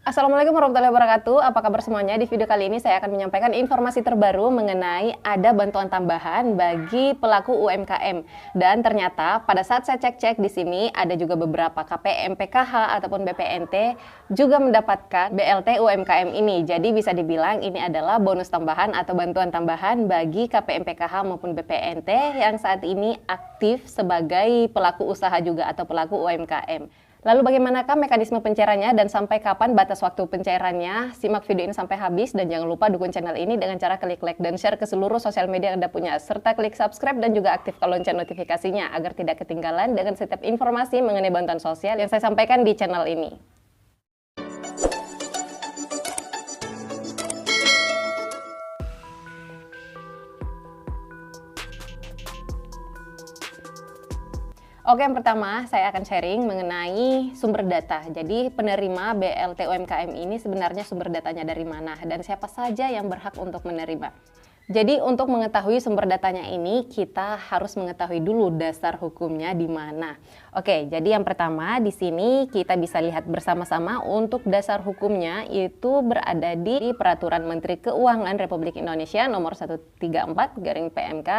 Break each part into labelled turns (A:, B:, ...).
A: Assalamualaikum warahmatullahi wabarakatuh. Apa kabar semuanya? Di video kali ini saya akan menyampaikan informasi terbaru mengenai ada bantuan tambahan bagi pelaku UMKM. Dan ternyata pada saat saya cek-cek di sini ada juga beberapa KPM PKH ataupun BPNT juga mendapatkan BLT UMKM ini. Jadi bisa dibilang ini adalah bonus tambahan atau bantuan tambahan bagi KPM PKH maupun BPNT yang saat ini aktif sebagai pelaku usaha juga atau pelaku UMKM. Lalu bagaimanakah mekanisme pencairannya dan sampai kapan batas waktu pencairannya? Simak video ini sampai habis dan jangan lupa dukung channel ini dengan cara klik like dan share ke seluruh sosial media yang Anda punya, serta klik subscribe dan juga aktifkan lonceng notifikasinya agar tidak ketinggalan dengan setiap informasi mengenai bantuan sosial yang saya sampaikan di channel ini. Oke, yang pertama saya akan sharing mengenai sumber data. Jadi penerima BLT UMKM ini sebenarnya sumber datanya dari mana dan siapa saja yang berhak untuk menerima. Jadi untuk mengetahui sumber datanya ini kita harus mengetahui dulu dasar hukumnya di mana. Oke, jadi yang pertama di sini kita bisa lihat bersama-sama untuk dasar hukumnya itu berada di Peraturan Menteri Keuangan Republik Indonesia nomor 134/PMK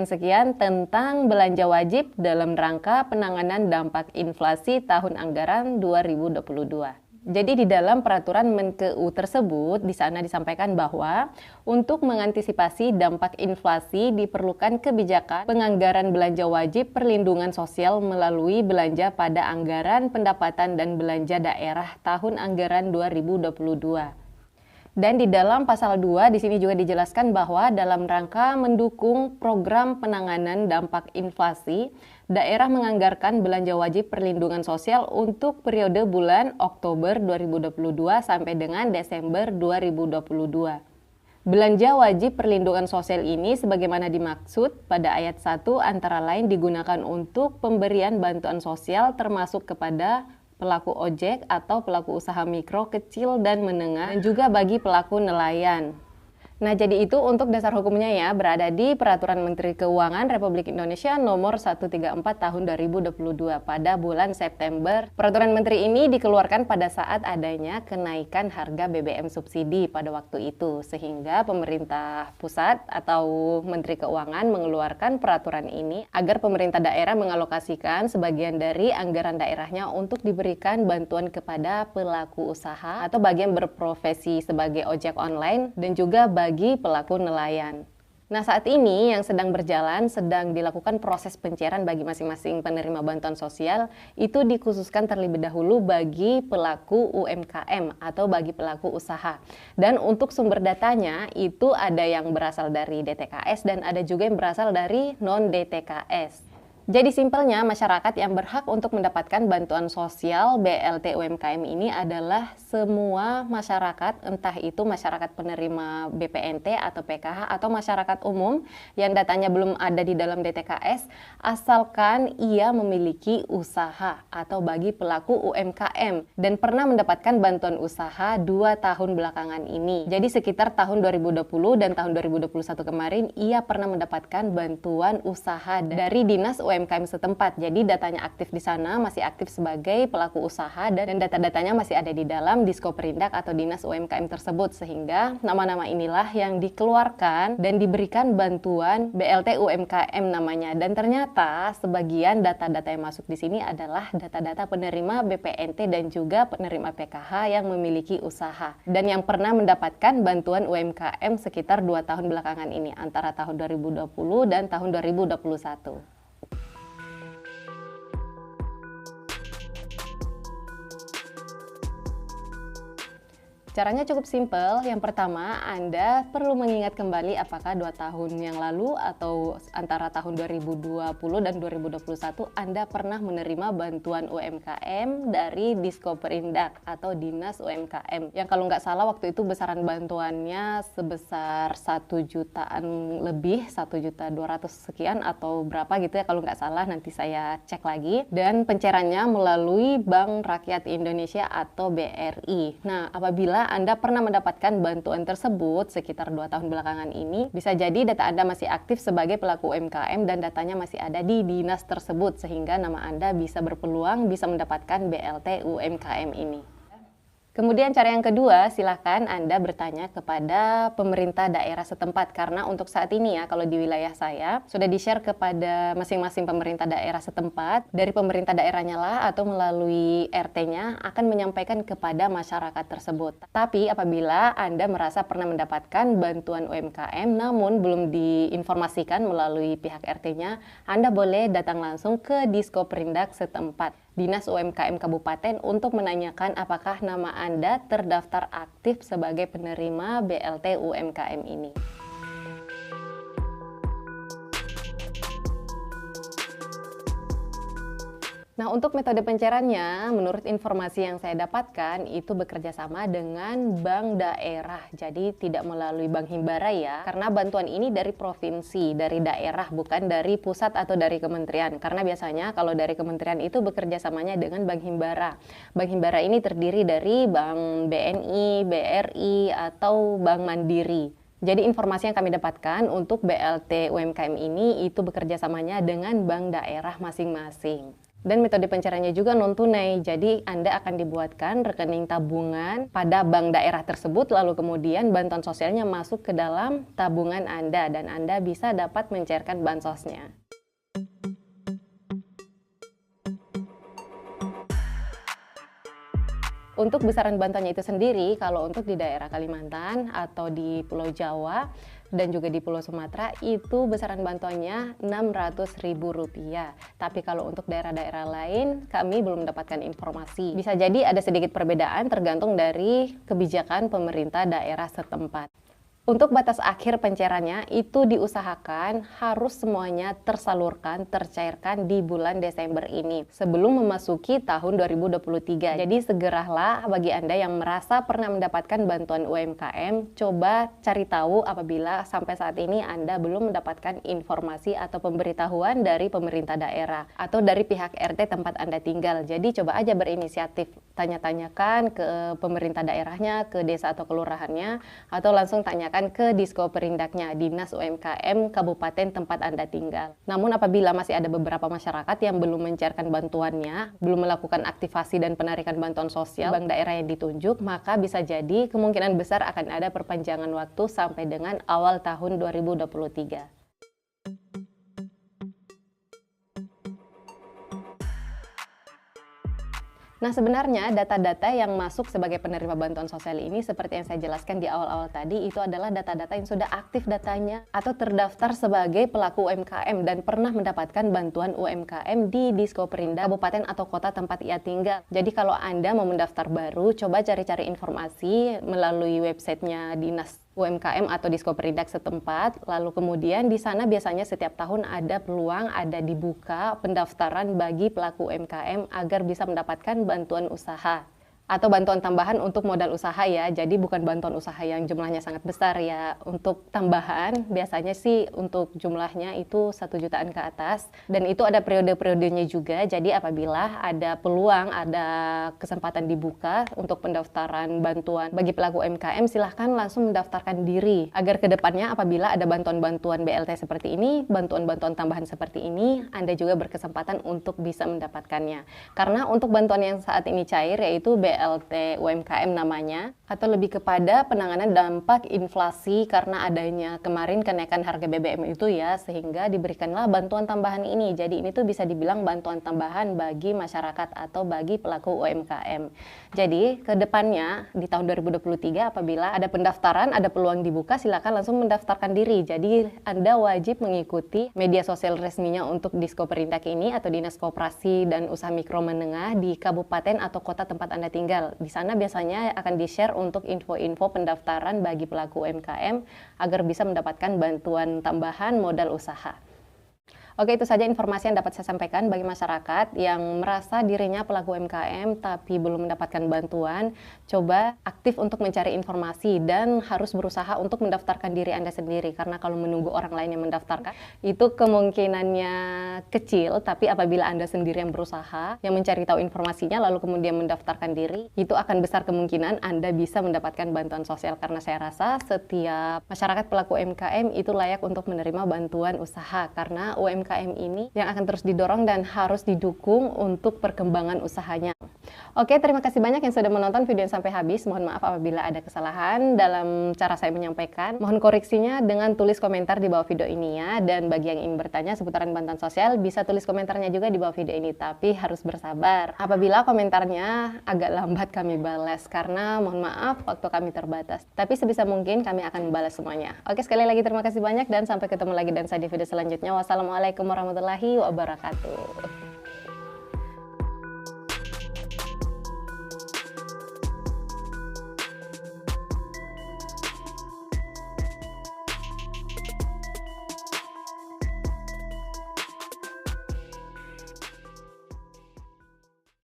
A: sekian tentang belanja wajib dalam rangka penanganan dampak inflasi tahun anggaran 2022. Jadi di dalam peraturan Menkeu tersebut, di sana disampaikan bahwa untuk mengantisipasi dampak inflasi diperlukan kebijakan penganggaran belanja wajib perlindungan sosial melalui belanja pada anggaran pendapatan dan belanja daerah tahun anggaran 2022. Dan di dalam pasal 2 di sini juga dijelaskan bahwa dalam rangka mendukung program penanganan dampak inflasi, daerah menganggarkan belanja wajib perlindungan sosial untuk periode bulan Oktober 2022 sampai dengan Desember 2022. Belanja wajib perlindungan sosial ini sebagaimana dimaksud pada ayat 1 antara lain digunakan untuk pemberian bantuan sosial termasuk kepada pelaku ojek atau pelaku usaha mikro, kecil, dan menengah, dan juga bagi pelaku nelayan. Nah, jadi itu untuk dasar hukumnya ya, berada di Peraturan Menteri Keuangan Republik Indonesia nomor 134 tahun 2022 pada bulan September. Peraturan Menteri ini dikeluarkan pada saat adanya kenaikan harga BBM subsidi pada waktu itu, sehingga pemerintah pusat atau Menteri Keuangan mengeluarkan peraturan ini agar pemerintah daerah mengalokasikan sebagian dari anggaran daerahnya untuk diberikan bantuan kepada pelaku usaha atau bagi yang berprofesi sebagai ojek online dan juga bagi pelaku nelayan. Nah, saat ini yang sedang berjalan, sedang dilakukan proses pencairan bagi masing-masing penerima bantuan sosial, itu dikhususkan terlebih dahulu bagi pelaku UMKM atau bagi pelaku usaha. Dan untuk sumber datanya, itu ada yang berasal dari DTKS dan ada juga yang berasal dari non-DTKS. Jadi simpelnya masyarakat yang berhak untuk mendapatkan bantuan sosial BLT UMKM ini adalah semua masyarakat, entah itu masyarakat penerima BPNT atau PKH atau masyarakat umum yang datanya belum ada di dalam DTKS, asalkan ia memiliki usaha atau bagi pelaku UMKM dan pernah mendapatkan bantuan usaha 2 tahun belakangan ini. Jadi sekitar tahun 2020 dan tahun 2021 kemarin ia pernah mendapatkan bantuan usaha dari Dinas UMKM setempat. Jadi datanya aktif di sana, masih aktif sebagai pelaku usaha dan data-datanya masih ada di dalam Diskoperindak atau Dinas UMKM tersebut, sehingga nama-nama inilah yang dikeluarkan dan diberikan bantuan BLT UMKM namanya. Dan ternyata sebagian data-data yang masuk di sini adalah data-data penerima BPNT dan juga penerima PKH yang memiliki usaha dan yang pernah mendapatkan bantuan UMKM sekitar 2 tahun belakangan ini antara tahun 2020 dan tahun 2021. Caranya cukup simpel. Yang pertama, Anda perlu mengingat kembali apakah 2 tahun yang lalu atau antara tahun 2020 dan 2021 Anda pernah menerima bantuan UMKM dari Diskoperindak atau Dinas UMKM. Yang kalau nggak salah waktu itu besaran bantuannya sebesar 1 jutaan lebih, 1.200.000 sekian atau berapa gitu ya kalau nggak salah, nanti saya cek lagi. Dan pencairannya melalui Bank Rakyat Indonesia atau BRI. Nah, apabila Anda pernah mendapatkan bantuan tersebut sekitar 2 tahun belakangan ini, bisa jadi data Anda masih aktif sebagai pelaku UMKM dan datanya masih ada di dinas tersebut, sehingga nama Anda bisa berpeluang bisa mendapatkan BLT UMKM ini. Kemudian cara yang kedua, silakan Anda bertanya kepada pemerintah daerah setempat. Karena untuk saat ini ya, kalau di wilayah saya, sudah di-share kepada masing-masing pemerintah daerah setempat. Dari pemerintah daerahnya lah atau melalui RT-nya akan menyampaikan kepada masyarakat tersebut. Tapi apabila Anda merasa pernah mendapatkan bantuan UMKM namun belum diinformasikan melalui pihak RT-nya, Anda boleh datang langsung ke Diskoperindak setempat, Dinas UMKM Kabupaten, untuk menanyakan apakah nama Anda terdaftar aktif sebagai penerima BLT UMKM ini. Nah, untuk metode pencairannya, menurut informasi yang saya dapatkan, itu bekerja sama dengan bank daerah. Jadi tidak melalui Bank Himbara ya, karena bantuan ini dari provinsi, dari daerah, bukan dari pusat atau dari kementerian. Karena biasanya kalau dari kementerian itu bekerja samanya dengan Bank Himbara. Bank Himbara ini terdiri dari Bank BNI, BRI, atau Bank Mandiri. Jadi informasi yang kami dapatkan untuk BLT UMKM ini itu bekerja samanya dengan bank daerah masing-masing. Dan metode pencairannya juga non-tunai, jadi Anda akan dibuatkan rekening tabungan pada bank daerah tersebut, lalu kemudian bantuan sosialnya masuk ke dalam tabungan Anda, dan Anda bisa dapat mencairkan bansosnya. Untuk besaran bantuannya itu sendiri, kalau untuk di daerah Kalimantan atau di Pulau Jawa dan juga di Pulau Sumatera, itu besaran bantuannya Rp600.000. Tapi kalau untuk daerah-daerah lain, kami belum mendapatkan informasi. Bisa jadi ada sedikit perbedaan tergantung dari kebijakan pemerintah daerah setempat. Untuk batas akhir pencairannya itu diusahakan harus semuanya tersalurkan, tercairkan di bulan Desember ini sebelum memasuki tahun 2023. Jadi segeralah bagi Anda yang merasa pernah mendapatkan bantuan UMKM, coba cari tahu apabila sampai saat ini Anda belum mendapatkan informasi atau pemberitahuan dari pemerintah daerah atau dari pihak RT tempat Anda tinggal. Jadi coba aja berinisiatif, tanya-tanyakan ke pemerintah daerahnya, ke desa atau kelurahannya, atau langsung tanyakan ke Diskoperindaknya, Dinas UMKM Kabupaten tempat Anda tinggal. Namun apabila masih ada beberapa masyarakat yang belum mencairkan bantuannya, belum melakukan aktivasi dan penarikan bantuan sosial bank daerah yang ditunjuk, maka bisa jadi kemungkinan besar akan ada perpanjangan waktu sampai dengan awal tahun 2023. Nah, sebenarnya data-data yang masuk sebagai penerima bantuan sosial ini seperti yang saya jelaskan di awal-awal tadi, itu adalah data-data yang sudah aktif datanya atau terdaftar sebagai pelaku UMKM dan pernah mendapatkan bantuan UMKM di Diskoperindak kabupaten atau kota tempat ia tinggal. Jadi kalau Anda mau mendaftar baru, coba cari-cari informasi melalui websitenya Dinas UMKM atau Diskoperindak setempat, lalu kemudian di sana biasanya setiap tahun ada peluang, ada dibuka pendaftaran bagi pelaku UMKM agar bisa mendapatkan bantuan usaha atau bantuan tambahan untuk modal usaha ya. Jadi bukan bantuan usaha yang jumlahnya sangat besar ya. Untuk tambahan biasanya sih untuk jumlahnya itu 1 jutaan ke atas, dan itu ada periode-periodenya juga. Jadi apabila ada peluang, ada kesempatan dibuka untuk pendaftaran bantuan bagi pelaku UMKM, silahkan langsung mendaftarkan diri agar kedepannya apabila ada bantuan-bantuan BLT seperti ini, bantuan-bantuan tambahan seperti ini, Anda juga berkesempatan untuk bisa mendapatkannya. Karena untuk bantuan yang saat ini cair yaitu BLT UMKM namanya, atau lebih kepada penanganan dampak inflasi karena adanya kemarin kenaikan harga BBM itu ya, sehingga diberikanlah bantuan tambahan ini. Jadi ini tuh bisa dibilang bantuan tambahan bagi masyarakat atau bagi pelaku UMKM. Jadi ke depannya di tahun 2023 apabila ada pendaftaran, ada peluang dibuka, silakan langsung mendaftarkan diri. Jadi Anda wajib mengikuti media sosial resminya untuk Diskoperindak ini atau Dinas Koperasi dan Usaha Mikro Menengah di kabupaten atau kota tempat Anda tinggal. Di sana biasanya akan di-share untuk info-info pendaftaran bagi pelaku UMKM agar bisa mendapatkan bantuan tambahan modal usaha. Oke, itu saja informasi yang dapat saya sampaikan bagi masyarakat yang merasa dirinya pelaku UMKM tapi belum mendapatkan bantuan. Coba aktif untuk mencari informasi dan harus berusaha untuk mendaftarkan diri Anda sendiri. Karena kalau menunggu orang lain yang mendaftarkan, itu kemungkinannya kecil. Tapi apabila Anda sendiri yang berusaha, yang mencari tahu informasinya lalu kemudian mendaftarkan diri, itu akan besar kemungkinan Anda bisa mendapatkan bantuan sosial. Karena saya rasa setiap masyarakat pelaku UMKM itu layak untuk menerima bantuan usaha. Karena UMKM ini yang akan terus didorong dan harus didukung untuk perkembangan usahanya. Oke, terima kasih banyak yang sudah menonton video sampai habis. Mohon maaf apabila ada kesalahan dalam cara saya menyampaikan. Mohon koreksinya dengan tulis komentar di bawah video ini ya. Dan bagi yang ingin bertanya seputaran bantuan sosial, bisa tulis komentarnya juga di bawah video ini. Tapi harus bersabar. Apabila komentarnya agak lambat kami balas, karena mohon maaf waktu kami terbatas. Tapi sebisa mungkin kami akan membalas semuanya. Oke, sekali lagi terima kasih banyak dan sampai ketemu lagi dan saya di video selanjutnya. Wassalamualaikum warahmatullahi wabarakatuh.